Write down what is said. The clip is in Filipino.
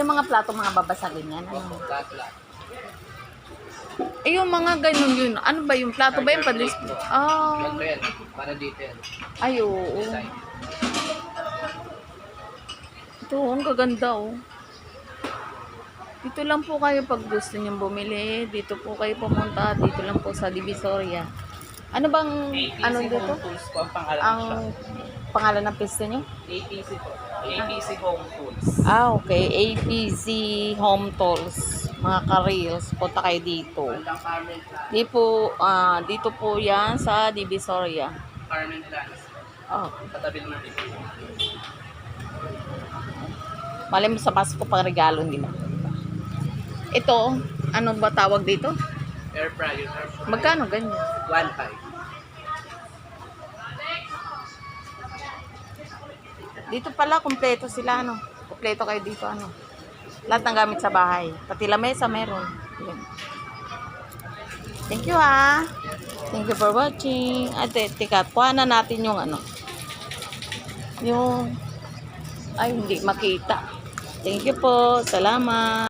Yung mga plato, mga babasagin yan. Ano? Lahat. Eh, yung mga ganun yun. Ano ba yung plato ba yung pa-display? Ah. Ito yan. Para dito yan. Ay, oo. Design. Ito, ang gaganda, oh. Dito lang po kayo pag gusto niyong bumili. Dito po kayo pumunta. Dito lang po sa Divisoria. Ano bang, ano dito? Tools po ang pangalan Ang siya. pangalan ng pista niyo? APC po. APC Home Tools. Ah, okay. APZ Home Tools. Mga ka-reels. Punta kayo dito. Bandang Carmen Plans. Dito po yan sa Divisoria. Carmen Plans. Oh. Katabi naman dito. Malay mo sa Pasko pang regalo nila. Ito, ano ba tawag dito? Air fryer. Magkano ganyan? 1.5. Dito pala, kumpleto sila, ano? Kumpleto kayo dito, ano? Lahat ng gamit sa bahay. Pati lamesa meron. Yan. Thank you, ha. Thank you for watching. Ate, tika, kuha na natin yung ano. Yung, ay, hindi makita. Thank you po. Salamat.